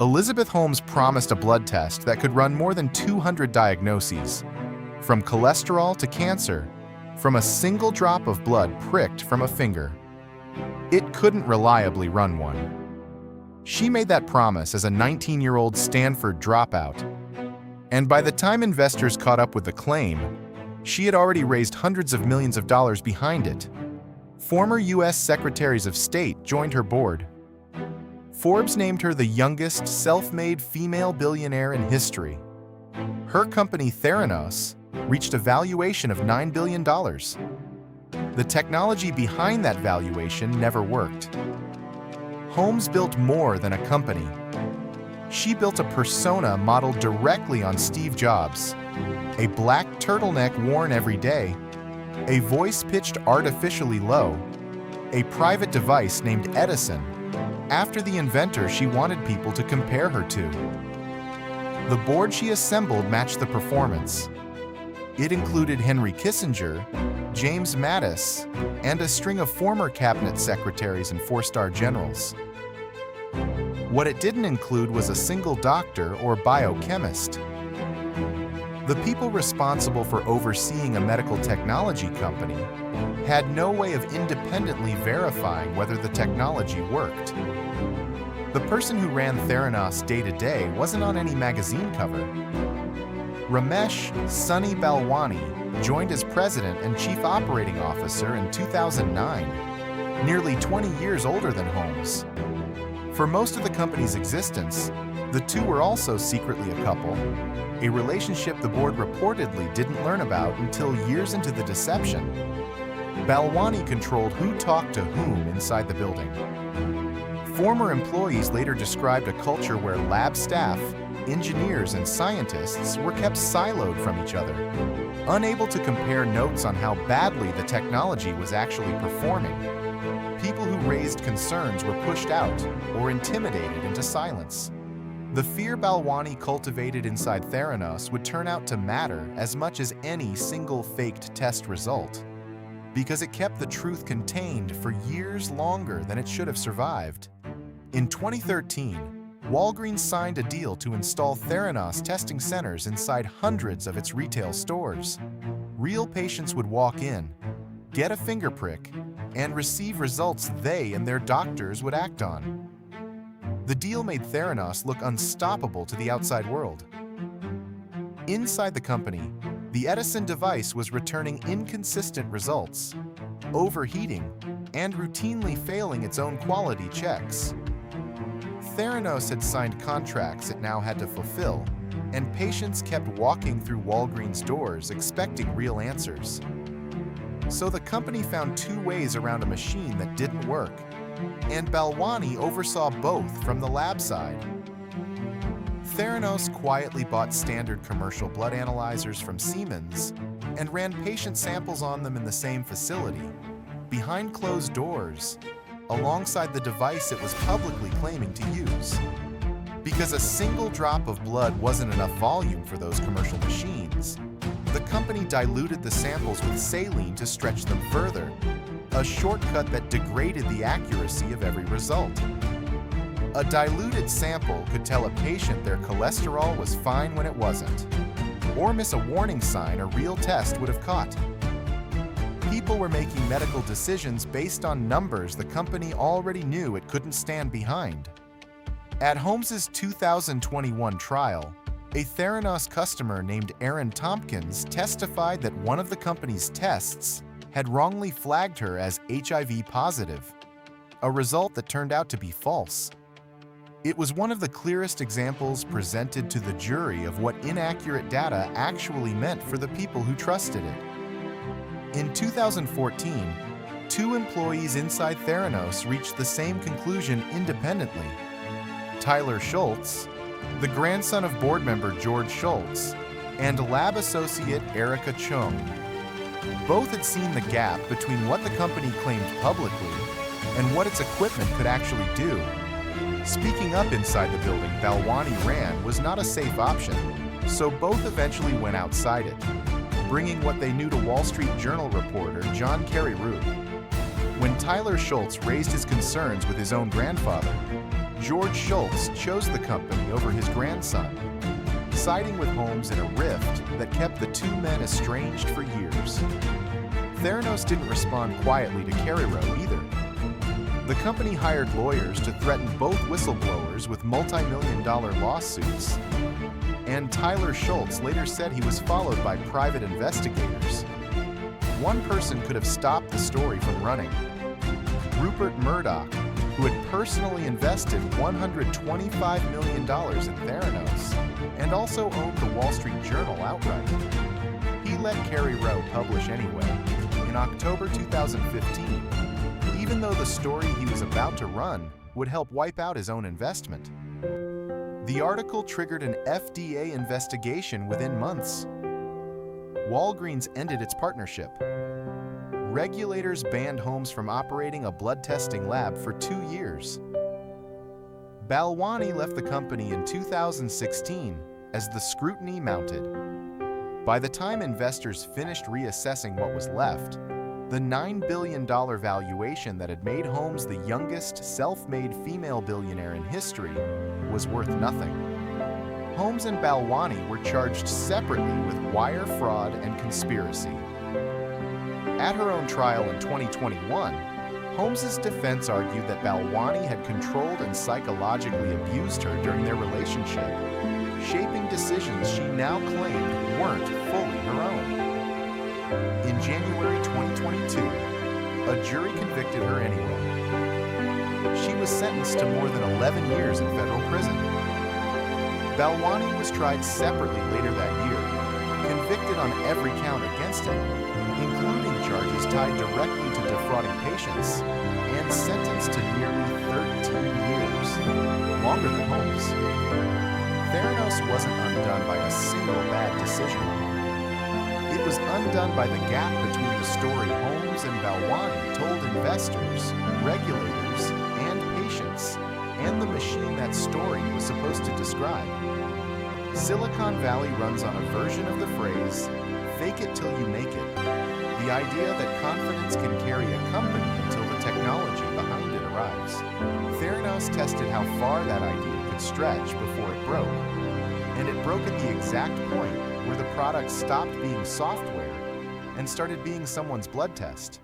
Elizabeth Holmes promised a blood test that could run more than 200 diagnoses, from cholesterol to cancer, from a single drop of blood pricked from a finger. It couldn't reliably run one. She made that promise as a 19-year-old Stanford dropout, and by the time investors caught up with the claim, she had already raised hundreds of millions of dollars behind it. Former U.S. Secretaries of State joined her board. Forbes named her the youngest self-made female billionaire in history. Her company Theranos reached a valuation of $9 billion. The technology behind that valuation never worked. Holmes built more than a company. She built a persona modeled directly on Steve Jobs, a black turtleneck worn every day, a voice pitched artificially low, a private device named Edison, after the inventor she wanted people to compare her to. The board she assembled matched the performance. It included Henry Kissinger, James Mattis, and a string of former cabinet secretaries and four-star generals. What it didn't include was a single doctor or biochemist. The people responsible for overseeing a medical technology company had no way of independently verifying whether the technology worked. The person who ran Theranos day-to-day wasn't on any magazine cover. Ramesh "Sunny" Balwani joined as president and chief operating officer in 2009, nearly 20 years older than Holmes. For most of the company's existence, the two were also secretly a couple, a relationship the board reportedly didn't learn about until years into the deception. Balwani controlled who talked to whom inside the building. Former employees later described a culture where lab staff, engineers, and scientists were kept siloed from each other, unable to compare notes on how badly the technology was actually performing. People who raised concerns were pushed out or intimidated into silence. The fear Balwani cultivated inside Theranos would turn out to matter as much as any single faked test result, because it kept the truth contained for years longer than it should have survived. In 2013, Walgreens signed a deal to install Theranos testing centers inside hundreds of its retail stores. Real patients would walk in, get a finger prick, and receive results they and their doctors would act on. The deal made Theranos look unstoppable to the outside world. Inside the company, the Edison device was returning inconsistent results, overheating, and routinely failing its own quality checks. Theranos had signed contracts it now had to fulfill, and patients kept walking through Walgreens doors expecting real answers. So the company found two ways around a machine that didn't work, and Balwani oversaw both from the lab side. Theranos quietly bought standard commercial blood analyzers from Siemens and ran patient samples on them in the same facility, behind closed doors, alongside the device it was publicly claiming to use. Because a single drop of blood wasn't enough volume for those commercial machines, the company diluted the samples with saline to stretch them further, a shortcut that degraded the accuracy of every result. A diluted sample could tell a patient their cholesterol was fine when it wasn't, or miss a warning sign a real test would have caught. People were making medical decisions based on numbers the company already knew it couldn't stand behind. At Holmes's 2021 trial, a Theranos customer named Aaron Tompkins testified that one of the company's tests had wrongly flagged her as HIV positive, a result that turned out to be false. It was one of the clearest examples presented to the jury of what inaccurate data actually meant for the people who trusted it. In 2014, two employees inside Theranos reached the same conclusion independently. Tyler Schultz, the grandson of board member George Schultz, and lab associate Erica Chung. Both had seen the gap between what the company claimed publicly and what its equipment could actually do. Speaking up inside the building Balwani ran was not a safe option, so both eventually went outside it, bringing what they knew to Wall Street Journal reporter John Kerry Root. When Tyler Schultz raised his concerns with his own grandfather, George Shultz chose the company over his grandson, siding with Holmes in a rift that kept the two men estranged for years. Theranos didn't respond quietly to Carreyrou either. The company hired lawyers to threaten both whistleblowers with multi-million-dollar lawsuits, and Tyler Shultz later said he was followed by private investigators. One person could have stopped the story from running: Rupert Murdoch, who had personally invested $125 million in Theranos and also owned the Wall Street Journal outright. He let Carreyrou publish anyway in October 2015, even though the story he was about to run would help wipe out his own investment. The article triggered an FDA investigation within months. Walgreens ended its partnership. Regulators banned Holmes from operating a blood testing lab for 2 years. Balwani left the company in 2016 as the scrutiny mounted. By the time investors finished reassessing what was left, the $9 billion valuation that had made Holmes the youngest self-made female billionaire in history was worth nothing. Holmes and Balwani were charged separately with wire fraud and conspiracy. At her own trial in 2021, Holmes's defense argued that Balwani had controlled and psychologically abused her during their relationship, shaping decisions she now claimed weren't fully her own. In January 2022, a jury convicted her anyway. She was sentenced to more than 11 years in federal prison. Balwani was tried separately later that year, convicted on every count against him, including charges tied directly to defrauding patients, and sentenced to nearly 13 years, longer than Holmes. Theranos wasn't undone by a single bad decision. It was undone by the gap between the story Holmes and Balwani told investors, regulators, and patients, and the machine that story was supposed to describe. Silicon Valley runs on a version of the phrase, "fake it till you make it," the idea that confidence can carry a company until the technology behind it arrives. Theranos tested how far that idea could stretch before it broke, and it broke at the exact point where the product stopped being software and started being someone's blood test.